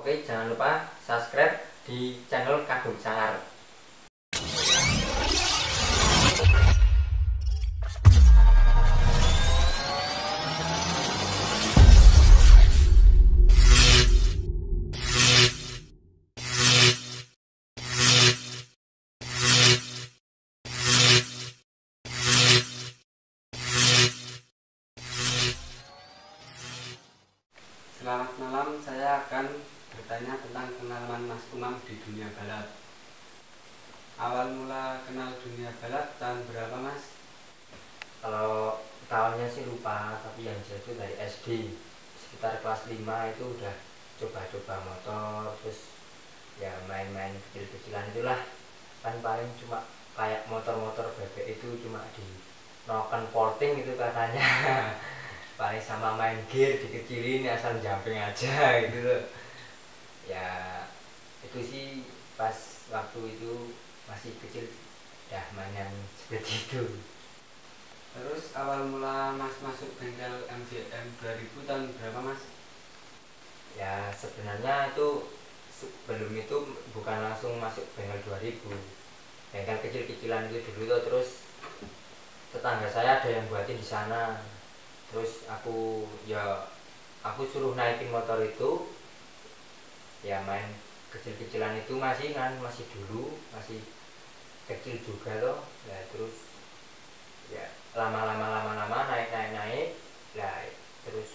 Oke, jangan lupa subscribe di channel Kagum Sangar. Selamat malam, saya akan bertanya tentang pengalaman Mas Umam di dunia balap. Awal mula kenal dunia balap tahun berapa, Mas? Kalau tahunnya sih lupa, tapi yang jelas itu dari SD sekitar kelas 5 itu udah coba-coba motor, terus ya main-main kecil-kecilan itulah. Kan paling cuma kayak motor-motor bebek itu cuma di noken porting itu katanya. Paling sama main gear dikecilin asal jumping aja gitu loh. Ya itu sih pas waktu itu masih kecil dah mainan seperti itu. Terus awal mula Mas masuk bengkel MJM 2000 tahun berapa, Mas? Ya sebenarnya itu sebelum itu bukan langsung masuk bengkel 2000, bengkel kecil-kecilan itu dulu tuh. Terus tetangga saya ada yang buatin di sana, terus aku suruh naikin motor itu, ya main kecil-kecilan itu masih dulu masih kecil juga loh. Ya terus ya lama naik lah, terus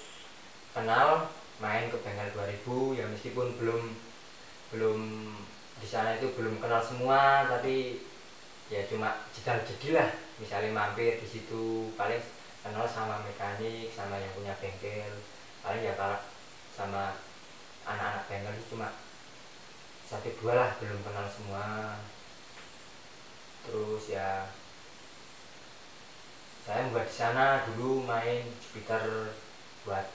kenal main ke bengkel 2000 ya, meskipun belum di sana itu belum kenal semua, tapi ya cuma jedal-jedil lah, misalnya mampir di situ paling kenal sama mekanik, sama yang punya bengkel. Paling ya kalau sama anak-anak bengkel sih cuma satu dua lah, belum kenal semua. Terus ya saya buat di sana dulu main Jupiter buat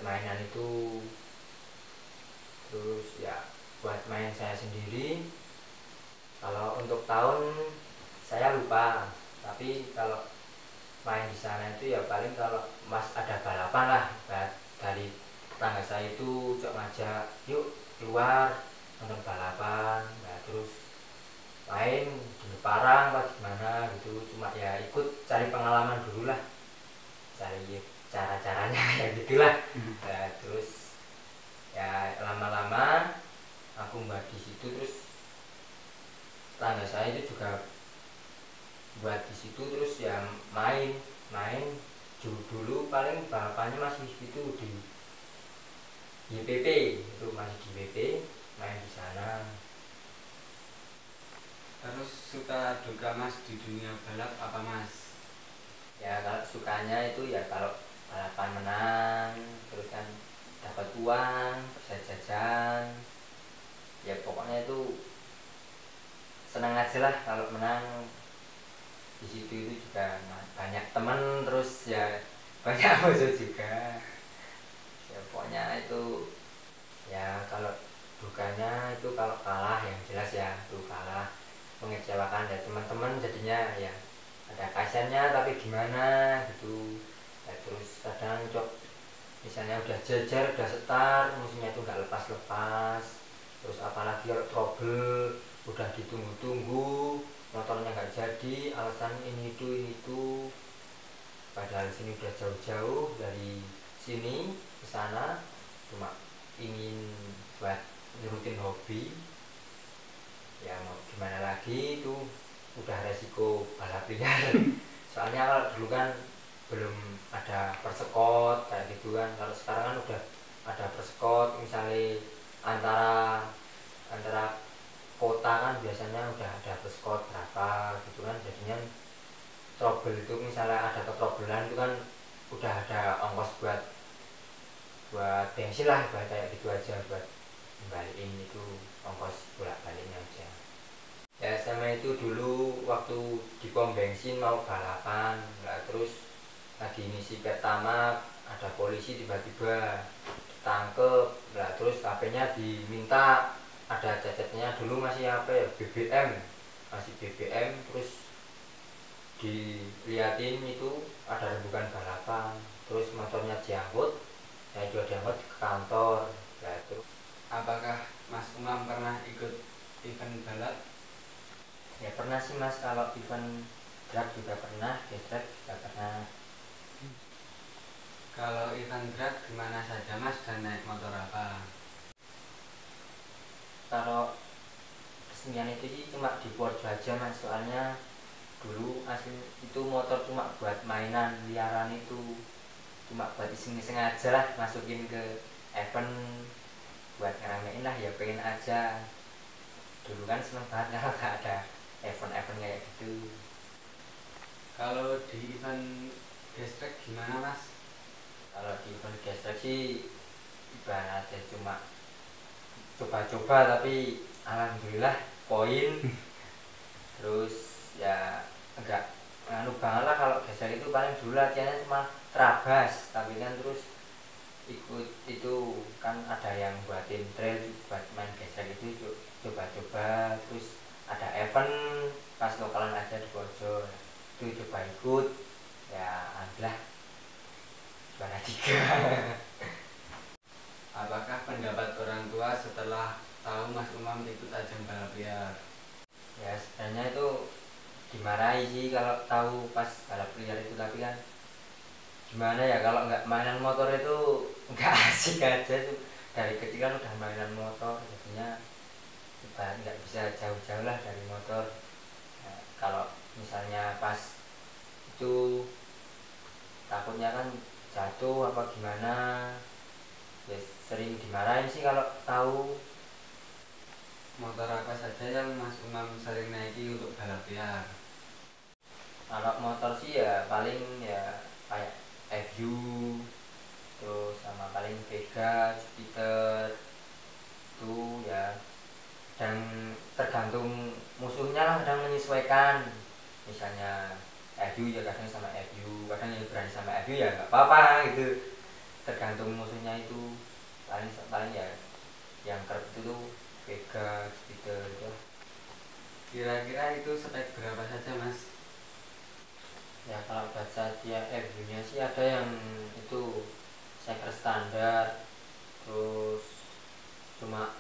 mainan itu. Terus ya buat main saya sendiri. Kalau untuk tahun saya lupa, tapi kalau main di sana itu ya paling kalau mas ada balapan lah, dari tetangga saya itu cok ngajak yuk keluar nonton balapan. Nah terus main di Parang apa gimana gitu, cuma ya ikut cari pengalaman dulu lah, cari cara-caranya ya gitulah. Nah terus ya lama-lama aku buat di situ, terus tetangga saya itu juga buat di situ, terus ya main dulu paling balapannya masih itu di YPP, itu masih di YPP main di sana. Terus suka duka Mas di dunia balap apa, Mas? Ya kalau sukanya itu ya kalau balapan menang, terus kan dapat uang, bisa jajan, ya pokoknya itu senang aja lah kalau menang. Di situ itu juga banyak teman, terus ya banyak musuh juga. Ya pokoknya itu ya kalau dukanya itu kalau kalah, yang jelas ya itu kalah mengecewakan ya teman-teman, jadinya ya ada kasihannya, tapi gimana gitu. Ya terus kadang misalnya udah jejer udah setar, musuhnya itu nggak lepas-lepas. Terus apalagi kalau trouble udah ditunggu-tunggu motornya nggak jadi, alasan ini itu, padahal sini udah jauh-jauh dari sini ke sana, cuma ingin buat nurutin hobi. Ya mau gimana lagi, itu udah resiko balap liar. Soalnya kalau dulu kan belum ada persekot kayak gitu kan. Kalau sekarang kan udah ada persekot, misalnya antara kota kan biasanya udah ada persekot berapa gitu kan. Jadinya trouble itu misalnya ada ketrobelan itu kan udah ada ongkos buat bensin lah, buat kayak gitu aja, buat kembaliin itu ongkos bolak-baliknya aja. Ya sama itu dulu waktu di pom bensin mau balapan, nah, terus lagi ngisi pertama ada polisi tiba-tiba ditangkep, nah, terus HP-nya diminta, ada cacatnya dulu masih apa ya, masih BBM. Terus diliatin itu ada rembukan balapan, terus motornya diangkut, saya juga diangkut ke kantor. Nah, terus mas, kalau event drag juga pernah, gestrek juga pernah. Kalau event drag dimana saja mas dan naik motor apa? Kalau kesenian itu sih cuma di Purworejo aja mas, soalnya dulu asli itu motor cuma buat mainan liaran, itu cuma buat iseng-iseng aja lah, masukin ke event buat ngeramein lah, ya pengen aja. Dulu kan seneng banget kalau gak ada event-event kayak gitu. Kalau di event gestrek gimana mas? Kalau di event gestrek sih ibaratnya cuma coba-coba, tapi alhamdulillah poin. Terus ya enggak nganu banget lah, kalau gestrek itu paling dulu latihannya cuma terabas, tapi kan terus ikut itu kan ada yang buatin trail buat main gestrek itu, coba-coba. Terus ada event pas lokalan aja di Purworejo, itu coba ikut, ya alhamdulillah juara 3. Apakah pendapat orang tua setelah tahu Mas Umam ikut ajang balap liar? Ya sebenarnya itu dimarahi sih kalau tahu pas balap liar itu, tapi kan gimana ya, kalau nggak mainan motor itu nggak asik aja tuh. Dari kecil kan udah mainan motor, jadinya nggak bisa jauh-jauh lah dari motor. Ya, kalau misalnya pas itu takutnya kan jatuh apa gimana, ya sering dimarahin sih kalau tahu. Motor apa saja yang Mas Umam sering naiki untuk balap liar? Kalau motor sih ya paling ya kayak FU, terus sama paling Vega, Jupiter itu ya. Dan tergantung musuhnya lah, kadang menyesuaikan. Misalnya FU ya kadang sama FU, kadang yang berani sama FU ya nggak apa-apa gitu, tergantung musuhnya itu. Paling ya yang kerap itu tuh Vega, Jupiter gitu. Kira-kira itu spek berapa saja Mas? Ya kalau baca dia FU nya sih ada yang itu shaker standar, terus cuma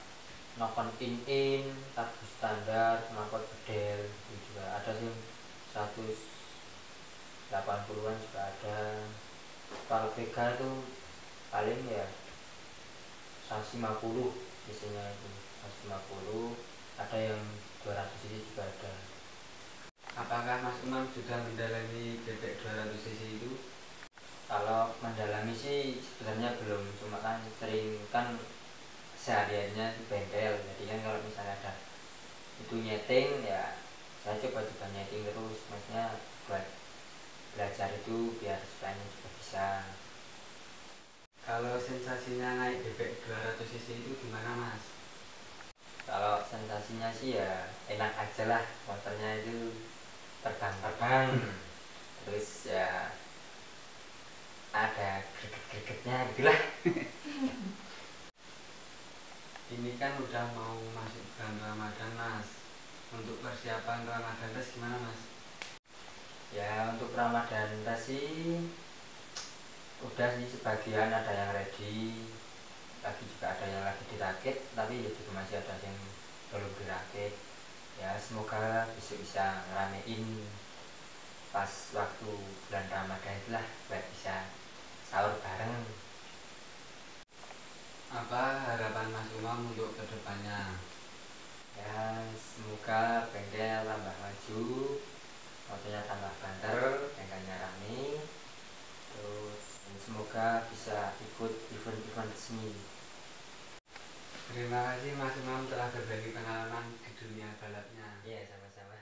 nokon in tabu standar, knalpot bedel itu juga ada sih, 180-an juga ada. Kalau Vega itu paling ya 150 cc-nya itu, 150, ada yang 200 cc juga ada. Apakah Mas Umam sudah mendalami bebek 200 cc itu? Kalau mendalami sih sebenarnya belum, cuma kan sering kan sehariannya di bengkel, jadi kan kalau misalnya ada itu nyeting ya saya coba-coba nyeting terus, maksudnya buat belajar itu biar supaya juga bisa. Kalau sensasinya naik bebek 200 cc itu gimana Mas? Kalau sensasinya sih ya enak aja lah, motornya itu terbang-terbang, terus ya ada greget-gregetnya gitulah. Ini kan udah mau masuk bulan Ramadan Mas. Untuk persiapan Ramadan tes gimana Mas? Ya untuk Ramadan sih udah sih, sebagian ada yang ready, lagi juga ada yang lagi dirakit, tapi ya juga masih ada yang belum dirakit. Ya semoga besok bisa ngeramein pas waktu bulan Ramadan itulah, buat bisa sahur bareng. Apa harapan Mas Umam untuk kedepannya? Ya semoga bengkel tambah maju, motornya tambah banter, bengkelnya rame, terus semoga bisa ikut event-event resmi. Terima kasih Mas Umam telah berbagi pengalaman di dunia balapnya. Iya sama-sama.